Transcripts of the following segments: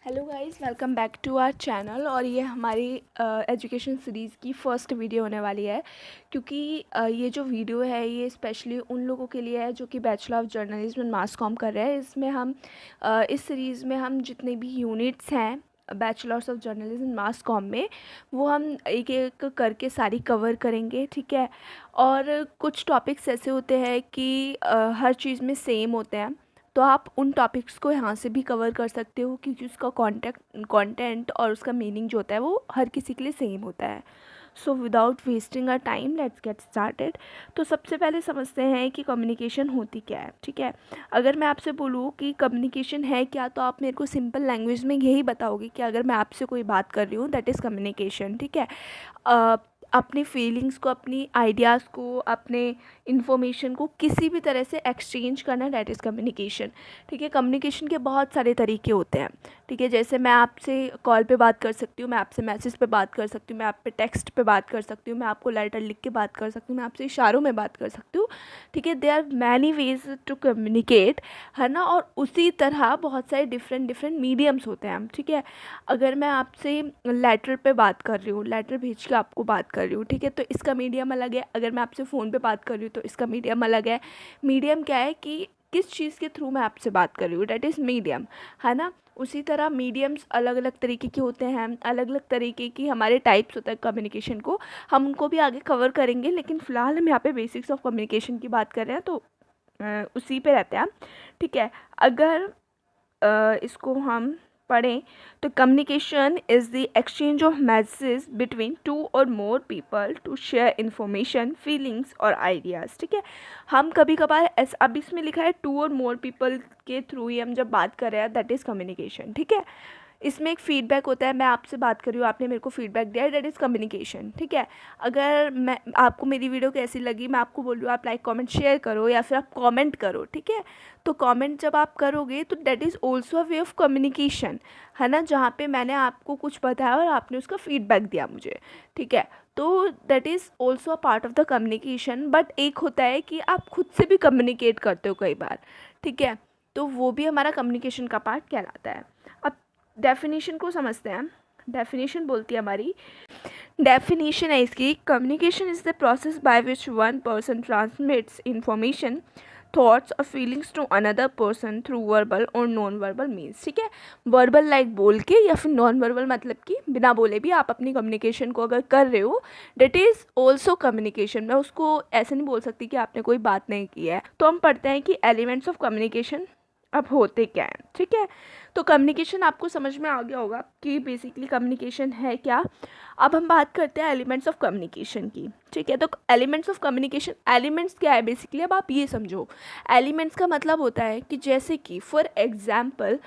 Hello guys, welcome back to our channel. और ये हमारी एजुकेशन सीरीज़ की फ़र्स्ट वीडियो होने वाली है, क्योंकि ये जो वीडियो है ये स्पेशली उन लोगों के लिए है जो कि bachelor of journalism and mass com कर रहे हैं। इसमें हम इस सीरीज़ में हम जितने भी यूनिट्स हैं bachelors of journalism mass com में, वो हम एक एक करके सारी कवर करेंगे, ठीक है। और कुछ टॉपिक्स ऐसे होते हैं कि हर चीज़ में सेम होते हैं, तो आप उन टॉपिक्स को यहाँ से भी कवर कर सकते हो, क्योंकि उसका कंटेंट और उसका मीनिंग जो होता है वो हर किसी के लिए सेम होता है। So without wasting a time let's get started. तो सबसे पहले समझते हैं कि कम्युनिकेशन होती क्या है, ठीक है। अगर मैं आपसे बोलूँ कि कम्युनिकेशन है क्या, तो आप मेरे को सिंपल लैंग्वेज में यही बताओगे कि अगर मैं आपसे कोई बात कर रही हूँ दैट इज़ कम्युनिकेशन, ठीक है। अपनी फीलिंग्स को, अपनी आइडियाज़ को, अपने इन्फॉर्मेशन को किसी भी तरह से एक्सचेंज करना, दैट इज़ कम्युनिकेशन, ठीक है। कम्युनिकेशन के बहुत सारे तरीके होते हैं, ठीक है। जैसे मैं आपसे कॉल पे बात कर सकती हूँ, मैं आपसे मैसेज पे बात कर सकती हूँ, मैं आप पे टेक्स्ट पे बात कर सकती हूँ, मैं आपको लेटर लिख के बात कर सकती हूँ, मैं आपसे इशारों में बात कर सकती हूँ, ठीक है। There are many ways to communicate, है ना। और उसी तरह बहुत सारे डिफरेंट डिफरेंट मीडियम्स होते हैं, ठीक है। अगर मैं आपसे लेटर पे बात कर रही हूँ, लेटर भेज के आपको बात कर रही हूँ, ठीक है, तो इसका मीडियम अलग है। अगर मैं आपसे फ़ोन पे बात कर रही हूँ तो इसका मीडियम अलग है। मीडियम क्या है कि किस चीज़ के थ्रू मैं आपसे बात कर रही हूँ, डैट इज़ मीडियम, है ना। उसी तरह मीडियम्स अलग अलग तरीके के होते हैं, अलग अलग तरीके की हमारे टाइप्स होता है कम्युनिकेशन को, हम उनको भी आगे कवर करेंगे। लेकिन फ़िलहाल हम यहाँ पे बेसिक्स ऑफ कम्युनिकेशन की बात कर रहे हैं, तो उसी पे रहते हैं हम, ठीक है। अगर इसको हम पढ़ें तो communication is the exchange of message between two or more people to share information, feelings और आइडियाज़, ठीक है। हम कभी कभार अब इसमें लिखा है टू और मोर पीपल के थ्रू ही हम जब बात कर रहे हैं, दैट इज़ कम्युनिकेशन, ठीक है। इसमें एक फ़ीडबैक होता है, मैं आपसे बात कर रही हूँ, आपने मेरे को फीडबैक दिया, दैट इज़ कम्युनिकेशन, ठीक है। अगर मैं आपको मेरी वीडियो कैसी लगी, मैं आपको बोल रही हूँ आप लाइक कमेंट शेयर करो या फिर आप कमेंट करो, ठीक है। तो कमेंट जब आप करोगे तो that is also a way of communication, है ना, जहाँ पे मैंने आपको कुछ बताया और आपने उसका फीडबैक दिया मुझे, ठीक है। तो that is also a part of the communication. But एक होता है कि आप खुद से भी कम्युनिकेट करते हो कई बार, ठीक है, तो वो भी हमारा कम्युनिकेशन का पार्ट कहलाता है। अब डेफिनेशन को समझते हैं। डेफिनेशन बोलती है हमारी, डेफिनेशन है इसकी, communication is the process by which one person transmits information, thoughts और feelings to another person through verbal और नॉन वर्बल मीन्स, ठीक है। वर्बल लाइक बोल के, या फिर नॉन वर्बल मतलब कि बिना बोले भी आप अपनी कम्युनिकेशन को अगर कर रहे हो, डेट इज़ ऑल्सो कम्युनिकेशन। मैं उसको ऐसे नहीं बोल सकती कि आपने कोई बात नहीं की है। तो हम पढ़ते हैं कि एलिमेंट्स ऑफ कम्युनिकेशन अब होते क्या हैं, ठीक है। तो कम्युनिकेशन आपको समझ में आ गया होगा कि बेसिकली कम्युनिकेशन है क्या। अब हम बात करते हैं एलिमेंट्स ऑफ कम्युनिकेशन की, ठीक है। तो एलिमेंट्स ऑफ कम्युनिकेशन, एलिमेंट्स क्या है बेसिकली, अब आप ये समझो। एलिमेंट्स का मतलब होता है कि जैसे कि फॉर एग्जाम्पल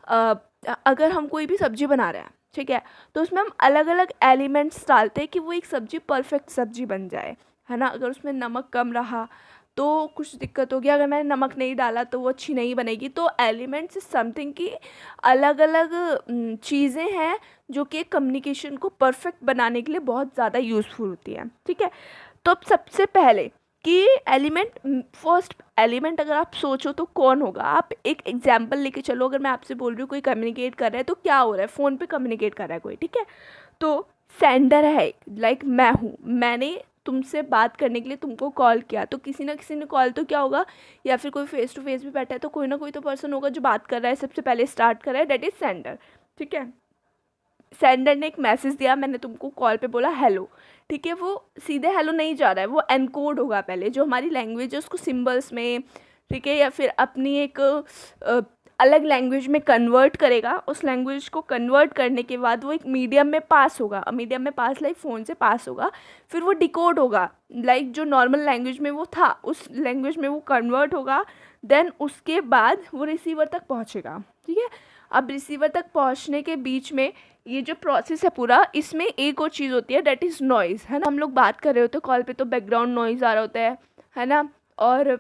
अगर हम कोई भी सब्जी बना रहे हैं, ठीक है, तो उसमें हम अलग अलग एलिमेंट्स डालते हैं कि वो एक सब्जी परफेक्ट सब्जी बन जाए, है ना। अगर उसमें नमक कम रहा तो कुछ दिक्कत होगी, अगर मैंने नमक नहीं डाला तो वो अच्छी नहीं बनेगी। तो एलिमेंट्स इज समथिंग की अलग अलग चीज़ें हैं जो कि कम्युनिकेशन को परफेक्ट बनाने के लिए बहुत ज़्यादा यूज़फुल होती है, ठीक है। तो अब सबसे पहले कि एलिमेंट, फर्स्ट एलिमेंट अगर आप सोचो तो कौन होगा, आप एक एग्जांपल लेके चलो। अगर मैं आपसे बोल रही हूँ कोई कम्युनिकेट कर रहा है तो क्या हो रहा है, फ़ोन पे कम्युनिकेट कर रहा है कोई, ठीक है। तो सेंडर है, लाइक मैं हूँ, मैंने तुमसे बात करने के लिए तुमको कॉल किया, तो किसी ना किसी ने कॉल तो क्या होगा, या फिर कोई फेस टू फेस भी बैठा है तो कोई ना कोई तो पर्सन होगा जो बात कर रहा है, सबसे पहले स्टार्ट कर रहा है, डेट इज़ सेंडर, ठीक है। सेंडर ने एक मैसेज दिया, मैंने तुमको कॉल पे बोला हेलो, ठीक है। वो सीधे हेलो नहीं जा रहा है, वो एनकोड होगा पहले, जो हमारी लैंग्वेज है उसको सिंबल्स में, ठीक है, या फिर अपनी एक अलग लैंग्वेज में कन्वर्ट करेगा। उस लैंग्वेज को कन्वर्ट करने के बाद वो एक मीडियम में पास होगा, मीडियम में पास लाइक फ़ोन से पास होगा, फिर वो डिकोड होगा, लाइक जो नॉर्मल लैंग्वेज में वो था उस लैंग्वेज में वो कन्वर्ट होगा। देन उसके बाद वो रिसीवर तक पहुँचेगा, ठीक है। अब रिसीवर तक पहुँचने के बीच में ये जो प्रोसेस है पूरा, इसमें एक और चीज़ होती है, डेट इज़ नॉइज़, है ना। हम लोग बात कर रहे होते हैं कॉल पे तो बैकग्राउंड नॉइज़ आ रहा होता है ना। और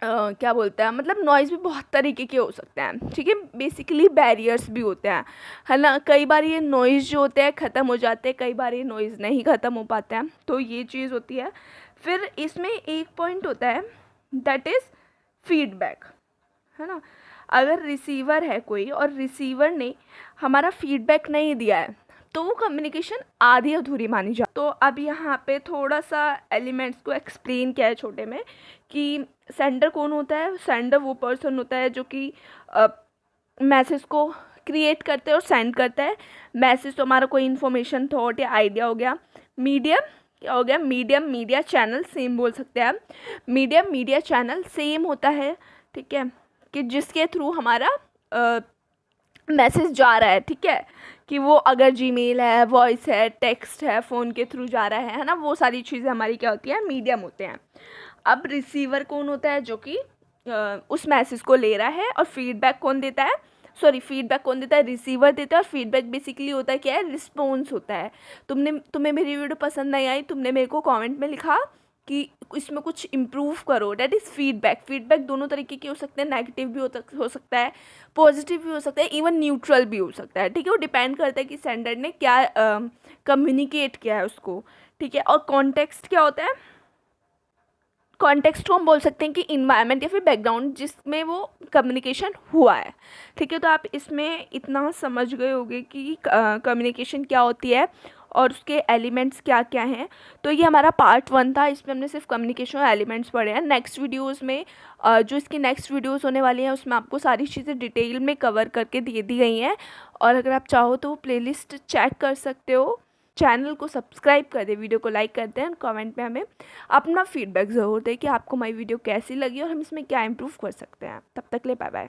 क्या बोलते हैं, मतलब नॉइज़ भी बहुत तरीके के हो सकते हैं, ठीक है। बेसिकली बैरियर्स भी होते हैं, है ना। कई बार ये नॉइज़ जो होते हैं ख़त्म हो जाते हैं, कई बार ये नॉइज़ नहीं ख़त्म हो पाते हैं, तो ये चीज़ होती है। फिर इसमें एक पॉइंट होता है दैट इज़ फीडबैक, है ना। अगर रिसीवर है कोई और रिसीवर ने हमारा फीडबैक नहीं दिया है तो वो कम्युनिकेशन आधी अधूरी मानी जाती। तो अब यहाँ पे थोड़ा सा एलिमेंट्स को एक्सप्लेन किया है छोटे में कि सेंडर कौन होता है। सेंडर वो पर्सन होता है जो कि मैसेज को क्रिएट करते हैं और सेंड करता है। मैसेज तो हमारा कोई इन्फॉर्मेशन, थॉट या आइडिया हो गया। मीडियम क्या हो गया, मीडियम मीडिया चैनल, सेम बोल सकते हैं हम। मीडियम मीडिया चैनल सेम होता है, ठीक है, कि जिसके थ्रू हमारा मैसेज जा रहा है, ठीक है, कि वो अगर जीमेल है, वॉइस है, टेक्स्ट है, फ़ोन के थ्रू जा रहा है ना, वो सारी चीज़ें हमारी क्या होती हैं, मीडियम होते हैं। अब रिसीवर कौन होता है, जो कि उस मैसेज को ले रहा है और फीडबैक कौन देता है, फीडबैक कौन देता है, रिसीवर देता है। और फीडबैक बेसिकली होता है क्या है, रिस्पॉन्स होता है। तुम्हें मेरी वीडियो पसंद नहीं आई, तुमने मेरे को कमेंट में लिखा कि इसमें कुछ इम्प्रूव करो, डेट इज़ फीडबैक। फीडबैक दोनों तरीके के हो सकते हैं, नेगेटिव भी हो सकता है, पॉजिटिव भी हो सकता है, इवन न्यूट्रल भी हो सकता है, ठीक है। वो डिपेंड करता है कि सेंडर ने क्या कम्युनिकेट किया है उसको, ठीक है। और कॉन्टेक्स्ट क्या होता है, कॉन्टेक्स्ट को हम बोल सकते हैं कि इन्वायरमेंट या फिर बैकग्राउंड जिसमें वो कम्युनिकेशन हुआ है, ठीक है। तो आप इसमें इतना समझ गए होंगे कि कम्युनिकेशन क्या होती है और उसके एलिमेंट्स क्या क्या हैं। तो ये हमारा पार्ट 1 था, इसमें हमने सिर्फ कम्युनिकेशन और एलिमेंट्स पढ़े हैं। नेक्स्ट वीडियोस में जो इसकी नेक्स्ट वीडियोस होने वाली हैं उसमें आपको सारी चीज़ें डिटेल में कवर करके दे दी गई हैं। और अगर आप चाहो तो प्लेलिस्ट चेक कर सकते हो। चैनल को सब्सक्राइब कर दे, वीडियो को लाइक करते हैं, कमेंट में हमें अपना फीडबैक ज़रूर दें कि आपको हमारी वीडियो कैसी लगी और हम इसमें क्या इम्प्रूव कर सकते हैं। तब तक ले बाय बाय।